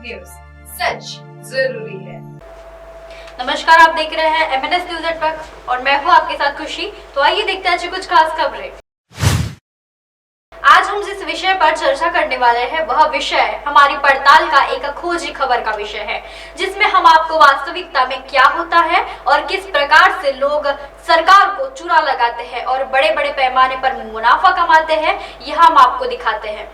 News, सच जरूरी है। नमस्कार, आप देख रहे हैं MNS न्यूज नेटवर्क और मैं हूं आपके साथ खुशी। तो आइए देखते हैं आज कुछ खास खबरें। आज हम जिस विषय पर चर्चा करने वाले हैं वह विषय हमारी पड़ताल का एक खोजी खबर का विषय है, जिसमें हम आपको वास्तविकता में क्या होता है और किस प्रकार से लोग सरकार को चुरा लगाते हैं और बड़े बड़े पैमाने पर मुनाफा कमाते हैं, यह हम आपको दिखाते हैं।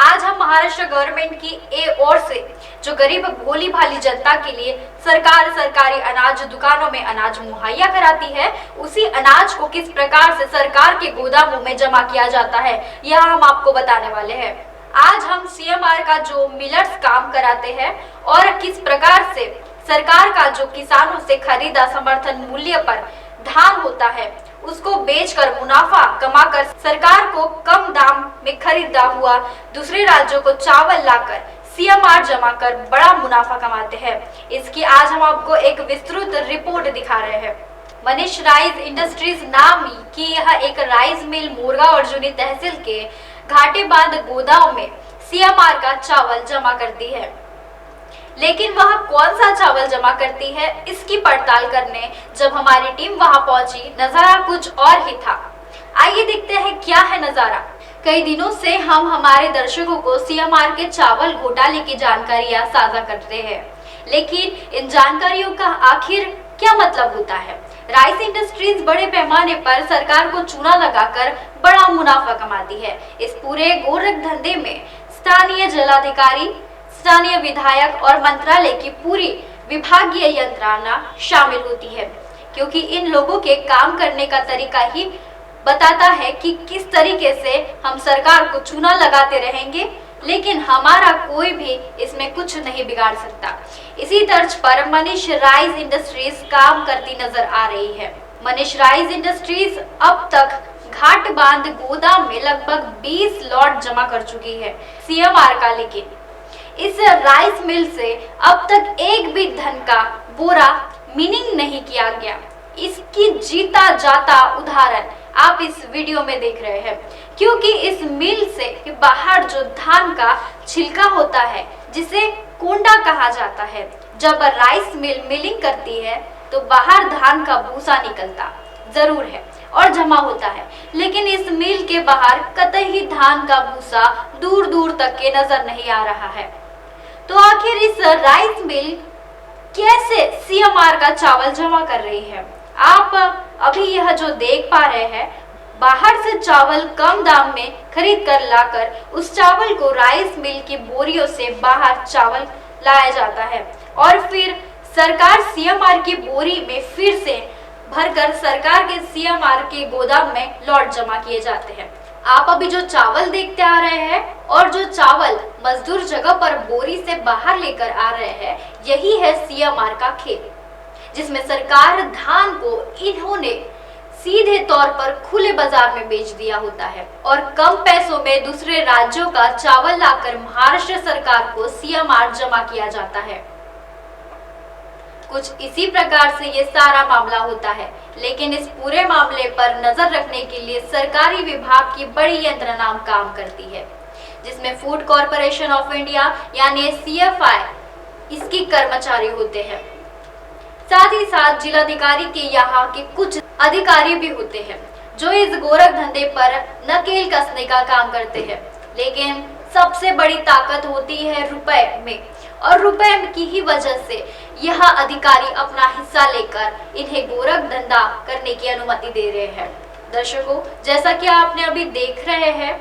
आज हम महाराष्ट्र गवर्नमेंट की ओर से जो गरीब भोली भाली जनता के लिए सरकार सरकारी अनाज दुकानों में अनाज मुहैया कराती है, उसी अनाज को किस प्रकार से सरकार के गोदामों में जमा किया जाता है, यह हम आपको बताने वाले हैं। आज हम CMR का जो मिलर्स काम कराते हैं और किस प्रकार से सरकार का जो किसानों से खरीदा समर्थन मूल्य पर धान होता है उसको बेचकर मुनाफा कमाकर सरकार को कम दाम में खरीदा हुआ दूसरे राज्यों को चावल लाकर CMR जमा कर बड़ा मुनाफा कमाते हैं। इसकी आज हम आपको एक विस्तृत रिपोर्ट दिखा रहे हैं। मनीष राइस इंडस्ट्रीज नाम की यह एक राइस मिल मोरगांव अर्जुनी तहसील के घाटे बांध गोदाम में CMR का चावल जमा करती है। लेकिन वह कौन सा चावल जमा करती है, इसकी पड़ताल करने जब हमारी टीम वहां पहुंची, नजारा कुछ और ही था। आइए देखते हैं क्या है नजारा। कई दिनों से हम हमारे दर्शकों को CMR के चावल घोटाले की जानकारियां साझा करते हैं, लेकिन इन जानकारियों का आखिर क्या मतलब होता है। राइस इंडस्ट्रीज बड़े पैमाने पर सरकार को चूना लगाकर बड़ा मुनाफा कमाती है। इस पूरे गोरख धंधे में स्थानीय जिलाधिकारी, स्थानीय विधायक और मंत्रालय की पूरी विभागीय यंत्रणा शामिल होती है, क्योंकि इन लोगों के काम करने का तरीका ही बताता है कि किस तरीके से हम सरकार को चूना लगाते रहेंगे, लेकिन हमारा कोई भी इसमें कुछ नहीं बिगाड़ सकता। इसी तर्ज पर मनीष राइस इंडस्ट्रीज काम करती नजर आ रही है। मनीष राइस इंडस्ट्रीज अब तक घाट बांध गोदाम में लगभग 20 लॉट जमा कर चुकी है CMR का, लेकिन इस राइस मिल से अब तक एक भी धन का बोरा मीनिंग नहीं किया गया। इसकी जीता जाता उदाहरण आप इस वीडियो में देख रहे हैं, क्योंकि इस मिल से बाहर जो धान का छिलका होता है जिसे कोंडा कहा जाता है, जब राइस मिल मिलिंग करती है तो बाहर धान का भूसा निकलता जरूर है और जमा होता है, लेकिन इस मिल के बाहर कतई धान का भूसा दूर दूर तक के नजर नहीं आ रहा है। तो आखिर इस राइस मिल कैसे CMR का चावल जमा कर रही है? आप अभी यह जो देख पा रहे हैं, बाहर से चावल कम दाम में खरीद कर लाकर उस चावल को राइस मिल की बोरियों से बाहर चावल लाया जाता है और फिर सरकार CMR की बोरी में फिर से भरकर सरकार के CMR के गोदाम में लॉट जमा किए जाते हैं। आप अभी जो चावल देखते आ रहे हैं और जो चावल मजदूर जगह पर बोरी से बाहर लेकर आ रहे हैं, यही है CMR का खेल, जिसमें सरकार धान को इन्होंने सीधे तौर पर खुले बाजार में बेच दिया होता है और कम पैसों में दूसरे राज्यों का चावल लाकर महाराष्ट्र सरकार को CMR जमा किया जाता है। कुछ इसी प्रकार से ये सारा मामला होता है, लेकिन इस पूरे मामले पर नजर रखने के लिए सरकारी विभाग की बड़ी यंत्रणा काम करती है, जिसमें फूड कॉर्पोरेशन ऑफ इंडिया यानी CFI इसकी कर्मचारी होते हैं। साथ ही साथ जिलाधिकारी के यहाँ के कुछ अधिकारी भी होते हैं, जो इस गोरख धंधे पर नकेल कसने का काम करते हैं। लेकिन सबसे बड़ी ताकत होती है रुपए में, और रुपए की ही वजह से यह अधिकारी अपना हिस्सा लेकर इन्हें गोरख धंधा करने की अनुमति दे रहे हैं। दर्शकों, जैसा कि आपने अभी देख रहे हैं,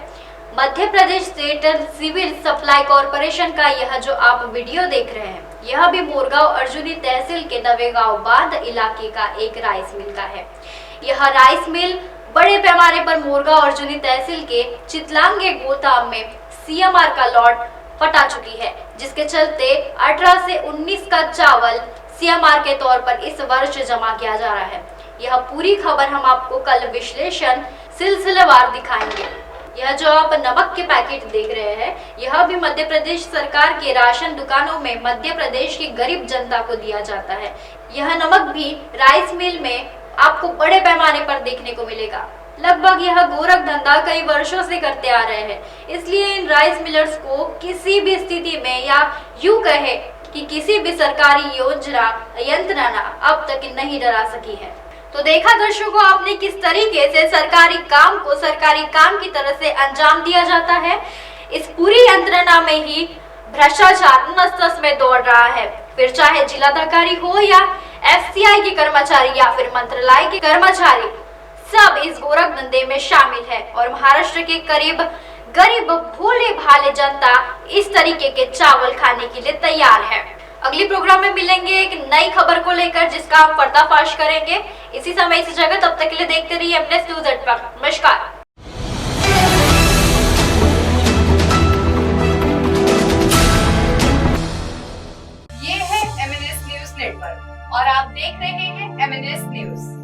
Madhya Pradesh state civil supply corporation का यह जो आप वीडियो देख रहे हैं, यह भी मोरगांव अर्जुनी तहसील के नवेगांव बांध इलाके का एक राइस मिल का है। यह राइस मिल बड़े पैमाने पर मोरगांव अर्जुनी तहसील के चितलांगे गोदाम में CMR का लॉट पटा चुकी है, जिसके चलते 18 से 19 का चावल CMR के तौर पर इस वर्ष जमा किया जा रहा है। यह पूरी खबर हम आपको कल विश्लेषण सिलसिलेवार दिखाएंगे। यह जो आप नमक के पैकेट देख रहे हैं, यह भी मध्य प्रदेश सरकार के राशन दुकानों में मध्य प्रदेश की गरीब जनता को दिया जाता है। यह नमक भी राइस मिल में आपको बड़े पैमाने पर देखने को मिलेगा। लगभग यह गोरख धंधा कई वर्षों से करते आ रहे हैं। इसलिए इन राइस मिलर्स को किसी भी स्थिति में या यूं कहे कि किसी भी सरकारी योजना यंत्रणा अब तक नहीं डरा सकी है। तो देखा दर्शकों आपने किस तरीके से सरकारी काम को सरकारी काम की तरह से अंजाम दिया जाता है। इस पूरी यंत्रणा में ही भ्रष्टाचार नस-नस में दौड़ रहा है, फिर चाहे जिलाधिकारी हो या एफसीआई के कर्मचारी या फिर मंत्रालय के कर्मचारी, सब इस गोरख धंधे में शामिल है। और महाराष्ट्र के गरीब भोले भाले जनता इस तरीके के चावल खाने के लिए तैयार है। अगली प्रोग्राम में मिलेंगे एक नई खबर को लेकर जिसका हम पर्दाफाश करेंगे इसी समय इसी जगह। तब तक के लिए देखते रहिए एमएनएस न्यूज नेटवर्क। नमस्कार। ये है एमएनएस न्यूज नेटवर्क और आप देख रहे हैं एमएनएस न्यूज।